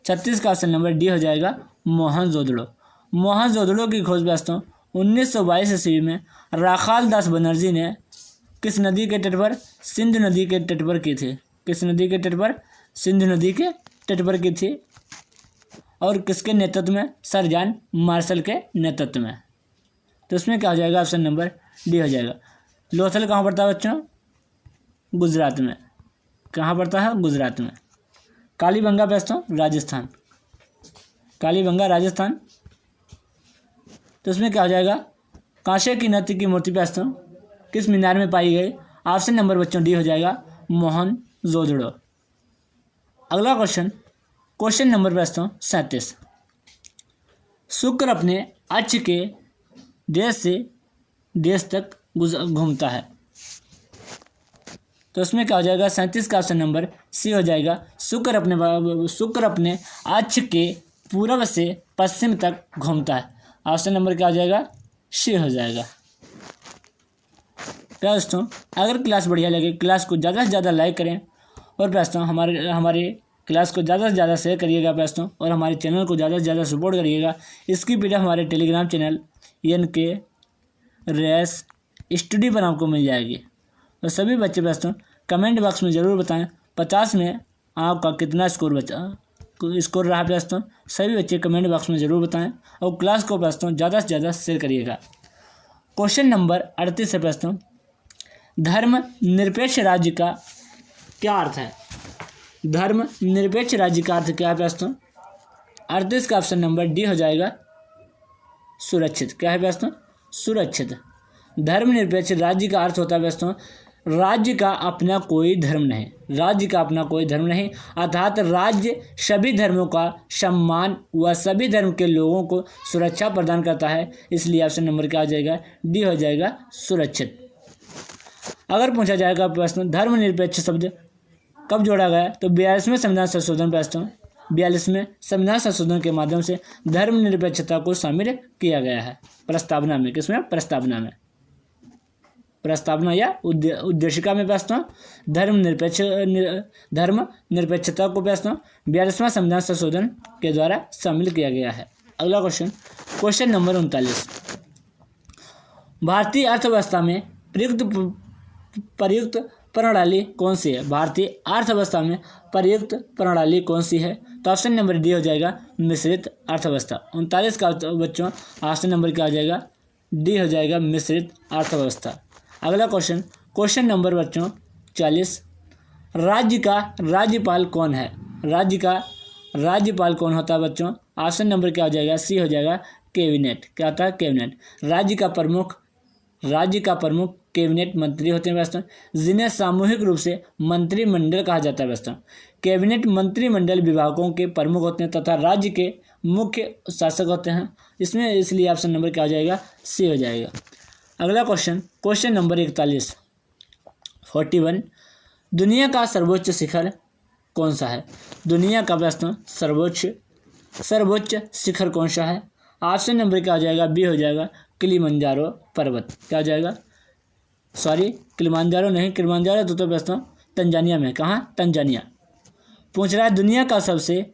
[SPEAKER 1] 36 का ऑप्शन नंबर डी हो जाएगा, मोहनजोदड़ो। मोहनजोदड़ो की खोज दोस्तों 1922 ईस्वी में राखाल दास बनर्जी ने किस नदी के तट पर, सिंधु नदी के तट पर की थी। किस नदी के तट पर, सिंधु नदी के तट पर की थी। और किसके नेतृत्व में, सर जॉन मार्शल के नेतृत्व में। तो इसमें क्या हो जाएगा, ऑप्शन नंबर डी हो जाएगा। लोथल कहाँ पड़ता है बच्चों, गुजरात में। कहाँ पड़ता है, गुजरात में। कालीबंगा दोस्तों राजस्थान, कालीबंगा राजस्थान। तो इसमें क्या हो जाएगा, कांसे की नर्तकी की मूर्ति दोस्तों किस मीनार में पाई गई। ऑप्शन नंबर बच्चों डी हो जाएगा, मोहनजोदड़ो। अगला क्वेश्चन, क्वेश्चन नंबर दोस्तों 37, शुक्र अपने अक्ष के देश से देश तक घूमता है। तो उसमें क्या हो जाएगा, 37 का ऑप्शन नंबर सी हो जाएगा, शुक्र अपने अक्ष के पूर्व से पश्चिम तक घूमता है। ऑप्शन नंबर क्या हो जाएगा, सी हो जाएगा। क्या दोस्तों, अगर क्लास बढ़िया लगे क्लास को ज़्यादा से ज़्यादा लाइक करें और दोस्तों हमारे क्लास को ज़्यादा से ज़्यादा शेयर करिएगा दोस्तों, और हमारे चैनल को ज़्यादा से ज़्यादा सपोर्ट करिएगा। इसकी पीडीएफ हमारे Telegram channel NK race study पर आपको मिल जाएगी। तो सभी बच्चे दोस्तों कमेंट बॉक्स में ज़रूर बताएं 50 में आपका कितना स्कोर रहा दोस्तों। सभी बच्चे कमेंट बॉक्स में ज़रूर बताएं और क्लास को दोस्तों ज़्यादा से ज़्यादा शेयर करिएगा। क्वेश्चन नंबर 38 है दोस्तों, धर्मनिरपेक्ष राज्य का क्या अर्थ है। धर्मनिरपेक्ष राज्य का अर्थ क्या है दोस्तों, 38 का ऑप्शन नंबर डी हो जाएगा, सुरक्षित। क्या है दोस्तों, सुरक्षित। धर्मनिरपेक्ष राज्य का अर्थ होता है दोस्तों राज्य का अपना कोई धर्म नहीं, राज्य का अपना कोई धर्म नहीं, अर्थात राज्य सभी धर्मों का सम्मान व सभी धर्म के लोगों को सुरक्षा प्रदान करता है। इसलिए ऑप्शन नंबर क्या आ जाएगा, डी हो जाएगा सुरक्षित। अगर पूछा जाएगा प्रश्न धर्मनिरपेक्ष शब्द कब जोड़ा गया, तो 42वें संविधान संशोधन प्रश्न 42वें संविधान संशोधन के माध्यम से धर्मनिरपेक्षता को शामिल किया गया है प्रस्तावना में। किसमें, प्रस्तावना में, प्रस्तावना या उद्देशिका में प्रश्न धर्मनिरपेक्षता को प्रश्न 42वां संविधान संशोधन के द्वारा शामिल किया गया है। अगला क्वेश्चन, क्वेश्चन नंबर 39, भारतीय अर्थव्यवस्था में प्रयुक्त प्रणाली कौन सी है? भारतीय अर्थव्यवस्था में प्रयुक्त प्रणाली कौन सी है? तो ऑप्शन नंबर डी हो जाएगा मिश्रित अर्थव्यवस्था। 39 का बच्चों ऑप्शन नंबर क्या हो जाएगा, डी हो जाएगा मिश्रित अर्थव्यवस्था। अगला क्वेश्चन, क्वेश्चन नंबर बच्चों 40, राज्य का राज्यपाल कौन है? राज्य का राज्यपाल कौन होता है बच्चों? ऑप्शन नंबर क्या हो जाएगा, सी हो जाएगा कैबिनेट। क्या होता है, कैबिनेट। राज्य का प्रमुख कैबिनेट मंत्री होते हैं दोस्तों, जिन्हें सामूहिक रूप से मंत्रिमंडल कहा जाता है दोस्तों। कैबिनेट मंत्रिमंडल विभागों के प्रमुख होते हैं तथा राज्य के मुख्य शासक होते हैं। इसमें इसलिए ऑप्शन नंबर क्या हो जाएगा, सी हो जाएगा। अगला क्वेश्चन, क्वेश्चन नंबर 41 दुनिया का सर्वोच्च शिखर कौन सा है? दुनिया का प्रश्न सर्वोच्च शिखर कौन सा है? ऑप्शन नंबर क्या हो जाएगा, बी हो जाएगा किलिमंजारो पर्वत। क्या हो जाएगा, सॉरी किलिमंजारो नहीं, किलिमंजारो तो प्रश्न तंजानिया में। कहाँ, तंजानिया। पूछ रहा है दुनिया का सबसे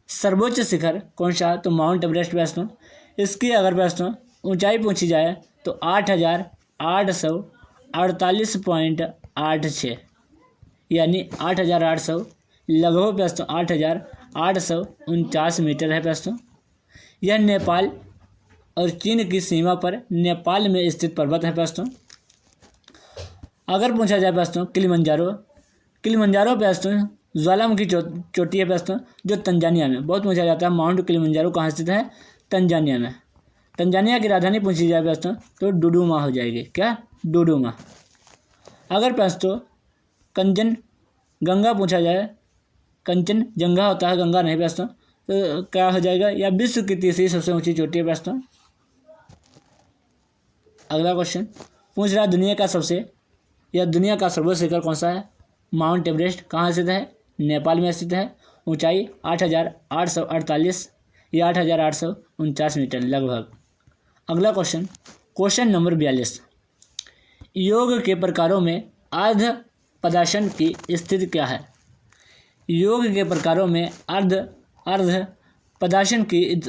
[SPEAKER 1] सर्वोच्च शिखर कौन सा है? तो माउंट एवरेस्ट प्रश्न। इसकी अगर प्रश्न ऊंचाई पूछी जाए तो 8,848.86 यानी 8,800 लगभग प्रश्न 8,849 मीटर है प्रश्न। यह नेपाल और चीन की सीमा पर नेपाल में स्थित पर्वत है प्रश्न। अगर पूछा जाए प्रश्न किलिमंजारो प्रश्न ज्वालामुखी चोटी है प्रश्न जो तंजानिया में बहुत पूछा जाता है। माउंट किलिमंजारो कहाँ स्थित है? तंजानिया में। तंजानिया की राजधानी पूछी जाए प्रश्न तो डुडुमा हो जाएगी। क्या, डुडुमा। अगर प्रश्न कंचनजंगा पूछा जाए, कंचनजंगा होता है, गंगा नहीं प्रश्न, तो क्या हो जाएगा, या विश्व की तीसरी सबसे ऊंची चोटी है प्रश्न। अगला क्वेश्चन पूछ रहा दुनिया का सर्वोच्च शिखर कौन सा है? Mount Everest. कहाँ स्थित है? नेपाल में स्थित है। ऊंचाई 8,848 या 8,849 मीटर लगभग। अगला क्वेश्चन, क्वेश्चन नंबर 42 योग के प्रकारों में अर्ध पदासन की स्थिति क्या है? योग के प्रकारों में अर्ध पदासन की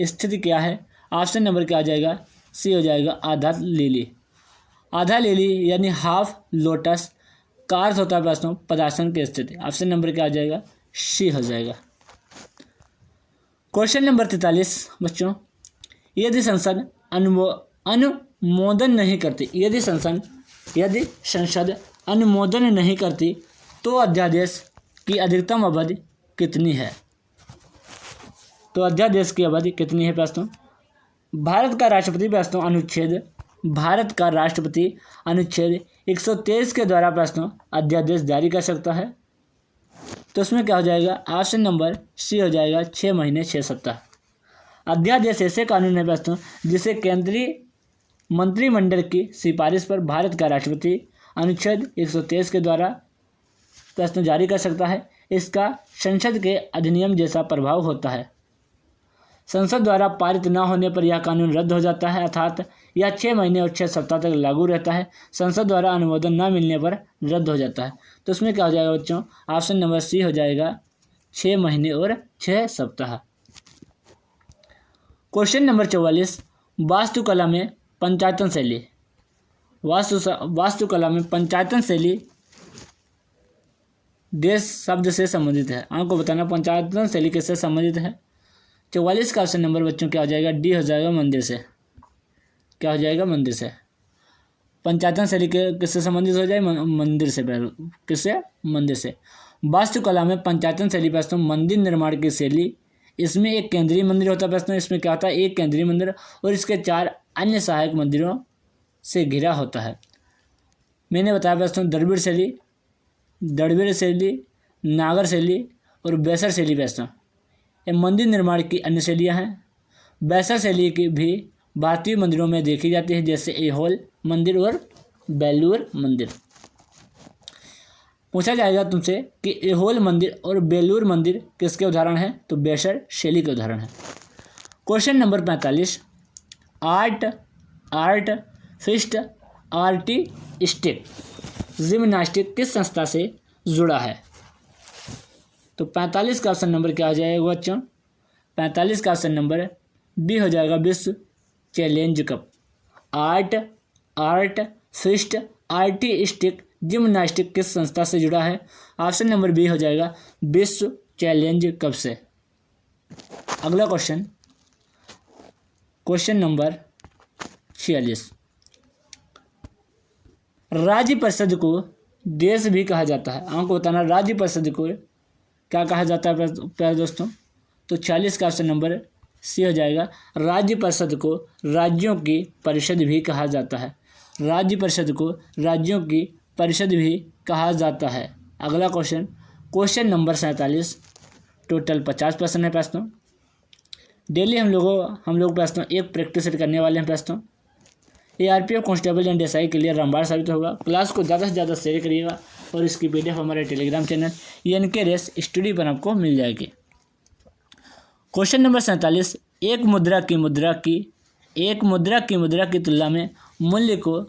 [SPEAKER 1] स्थिति क्या है? ऑप्शन नंबर क्या आ जाएगा, सी हो जाएगा आधा लिली यानी हाफ लोटस का अर्थ होता है प्रश्न पदासन की स्थिति। ऑप्शन नंबर क्या आ जाएगा, सी हो जाएगा। क्वेश्चन नंबर 43 बच्चों, यदि संसद अनुमोदन नहीं करती, यदि संसद अनुमोदन नहीं करती तो अध्यादेश की अधिकतम अवधि कितनी है? तो अध्यादेश की अवधि कितनी है प्रश्न? भारत का राष्ट्रपति अनुच्छेद 123 के द्वारा प्रश्न अध्यादेश जारी कर सकता है। तो उसमें क्या हो जाएगा, ऑप्शन नंबर सी हो जाएगा 6 महीने 6 सप्ताह। अध्यादेश ऐसे कानून है प्रश्न जिसे केंद्रीय मंत्रिमंडल की सिफारिश पर भारत का राष्ट्रपति अनुच्छेद 123 के द्वारा प्रश्न जारी कर सकता है। इसका संसद के अधिनियम जैसा प्रभाव होता है। संसद द्वारा पारित न होने पर यह कानून रद्द हो जाता है, अर्थात यह 6 महीने और 6 सप्ताह तक लागू रहता है। संसद द्वारा अनुमोदन न मिलने पर रद्द हो जाता है। तो उसमें क्या हो जाएगा बच्चों, ऑप्शन नंबर सी हो जाएगा 6 महीने और 6 सप्ताह। क्वेश्चन नंबर 44 वास्तुकला में पंचायतन शैली। वास्तुकला में पंचायतन शैली देश शब्द से संबंधित है। आपको बताना पंचायतन शैली किससे संबंधित है। 44 का ऑप्शन नंबर बच्चों क्या हो जाएगा, डी हो जाएगा मंदिर से। क्या हो जाएगा, मंदिर से। पंचायतन शैली किससे संबंधित हो जाएगा, मंदिर से। किससे, मंदिर से। वास्तुकला में पंचायतन शैली प्रश्न मंदिर निर्माण की शैली। इसमें एक केंद्रीय मंदिर होता है प्रश्न। इसमें क्या होता है, एक केंद्रीय मंदिर और इसके 4 अन्य सहायक मंदिरों से घिरा होता है। मैंने बताया दोस्तों द्रविड़ शैली, नागर शैली और बैसर शैली दोस्तों। ये मंदिर निर्माण की अन्य शैलियाँ हैं। बैसर शैली की भी भारतीय मंदिरों में देखी जाती है, जैसे ऐहोल मंदिर और बेलूर मंदिर। पूछा जाएगा तुमसे कि ऐहोल मंदिर और बेलूर मंदिर किसके उदाहरण हैं, तो बैसर शैली के उदाहरण हैं। क्वेश्चन नंबर 45, आर्टिस्ट जिम्नास्टिक किस संस्था से जुड़ा है, तो 45 का ऑप्शन नंबर क्या हो जाएगा बच्चों, 45 का ऑप्शन नंबर बी हो जाएगा, विश्व चैलेंज कप। आर्टिस्टिक जिम्नास्टिक किस संस्था से जुड़ा है, ऑप्शन नंबर बी हो जाएगा, विश्व चैलेंज कप से। अगला क्वेश्चन नंबर 46, राज्य परिषद को देश भी कहा जाता है। आपको बताना राज्य परिषद को क्या कहा जाता है प्यारे दोस्तों, तो 46 का ऑप्शन नंबर सी हो जाएगा, राज्य परिषद को राज्यों की परिषद भी कहा जाता है। राज्य परिषद को राज्यों की परिषद भी कहा जाता है। अगला क्वेश्चन नंबर 47, टोटल 50 प्रश्न है दोस्तों। डेली हम लोग दोस्तों एक प्रैक्टिस सेट करने वाले हैं दोस्तों। ये आरपीएफ कांस्टेबल एंड एसआई के लिए रामबाण साबित होगा। क्लास को ज़्यादा से ज़्यादा शेयर करिएगा और इसकी पीडीएफ हमारे Telegram channel NK race study पर आपको मिल जाएगी। क्वेश्चन नंबर 47, एक मुद्रा की तुलना में मूल्य को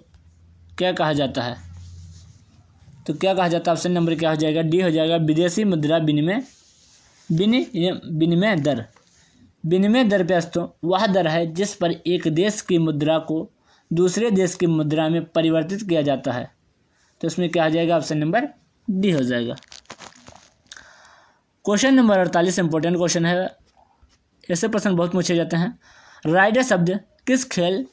[SPEAKER 1] क्या कहा जाता है, तो क्या कहा जाता है, ऑप्शन नंबर क्या हो जाएगा, डी हो जाएगा, विदेशी मुद्रा विनिमय दर। विनिमय दर दोस्तों वह दर है जिस पर एक देश की मुद्रा को दूसरे देश की मुद्रा में परिवर्तित किया जाता है, तो इसमें क्या हो जाएगा, ऑप्शन नंबर डी हो जाएगा। क्वेश्चन नंबर 48 इंपॉर्टेंट क्वेश्चन है, ऐसे प्रश्न बहुत पूछे जाते हैं। राइडर शब्द किस खेल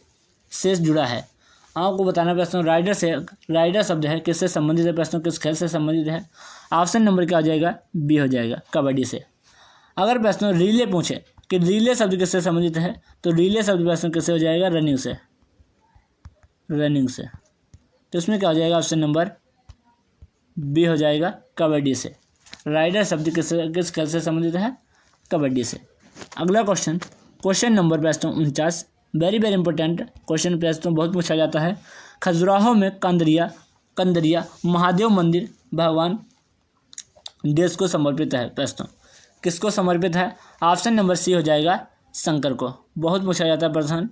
[SPEAKER 1] से जुड़ा है, आपको बताना प्रश्न राइडर शब्द है किससे संबंधित है, प्रश्न किस खेल से संबंधित है, ऑप्शन नंबर क्या हो जाएगा, बी हो जाएगा, कबड्डी से। अगर प्रश्न रिले पूछे कि रिले शब्द किससे संबंधित है, तो रिले शब्द प्रश्न किससे हो जाएगा, रनिंग से, तो इसमें क्या हो जाएगा, ऑप्शन नंबर बी हो जाएगा, कबड्डी से। राइडर शब्द किस खेल से संबंधित है, कबड्डी से। अगला question number 49, very very important question प्रश्न बहुत पूछा जाता है। खजुराहो में कंदरिया महादेव मंदिर भगवान देश को समर्पित है, प्रश्न किसको समर्पित है, ऑप्शन नंबर सी हो जाएगा, शंकर को। बहुत पूछा जाता है प्रश्न,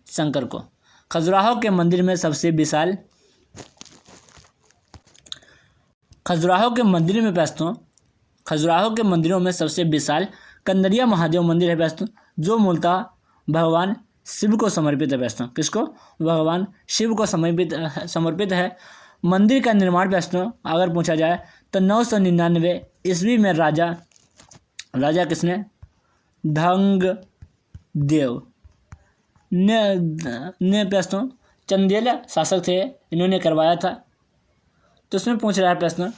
[SPEAKER 1] शंकर को। खजुराहो के मंदिर में सबसे विशाल खजुराहो के मंदिरों में सबसे विशाल कंदरिया महादेव मंदिर है दोस्तों, जो मूलतः भगवान शिव को समर्पित है दोस्तों। किसको, भगवान शिव को समर्पित है। मंदिर का निर्माण दोस्तों अगर पूछा जाए तो 999 ईस्वी में राजा किसने, धंग देव ने दोस्तों, चंदेल शासक थे, इन्होंने करवाया था। तो इसमें पूछ रहा है प्रश्न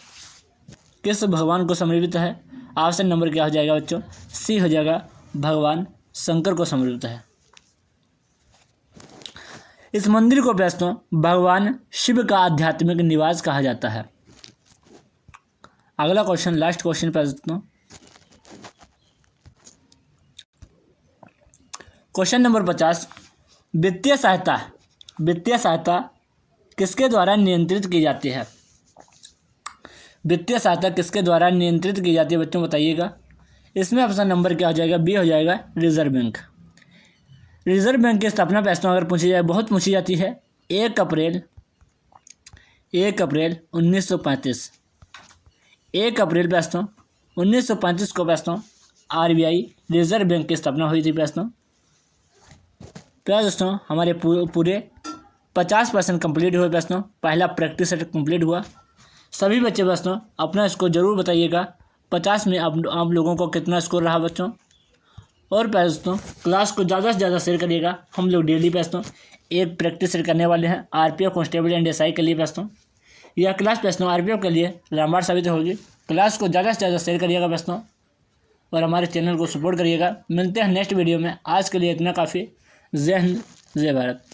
[SPEAKER 1] किस भगवान को समर्पित है, ऑप्शन नंबर क्या हो जाएगा बच्चों, सी हो जाएगा, भगवान शंकर को समर्पित है। इस मंदिर को दोस्तों भगवान शिव का आध्यात्मिक निवास कहा जाता है। अगला क्वेश्चन, लास्ट क्वेश्चन दोस्तों, क्वेश्चन नंबर 50, वित्तीय सहायता किसके द्वारा नियंत्रित की जाती है, वित्तीय सहायता किसके द्वारा नियंत्रित की जाती है बच्चों, बताइएगा। इसमें ऑप्शन नंबर क्या हो जाएगा, बी हो जाएगा, रिजर्व बैंक। रिजर्व बैंक की स्थापना प्रश्न अगर पूछी जाए, बहुत पूछी जाती है। 1 अप्रैल 1935 1 अप्रैल प्रश्न 1935 को प्रश्न RBI रिजर्व बैंक की स्थापना हुई थी प्रश्न। क्या दोस्तों हमारे पूरे 50% कंप्लीट हुए प्रश्नों, पहला प्रैक्टिस सेट कंप्लीट हुआ। सभी बच्चे प्रश्नों अपना स्कोर जरूर बताइएगा, 50 में आप लोगों को कितना स्कोर रहा बच्चों। और दोस्तों क्लास को ज़्यादा से ज़्यादा शेयर करिएगा। हम लोग डेली प्रश्नों एक प्रैक्टिस सेट करने वाले हैं RPF कांस्टेबल एंड SI के लिए प्रश्नों। यह क्लास प्रश्नों RPF के लिए रामबाण साबित होगी। क्लास को ज़्यादा से ज़्यादा शेयर करिएगा प्रश्नों, और हमारे चैनल को सपोर्ट करिएगा। मिलते हैं नेक्स्ट वीडियो में। आज के लिए इतना काफ़ी। जय हिंद, जय भारत।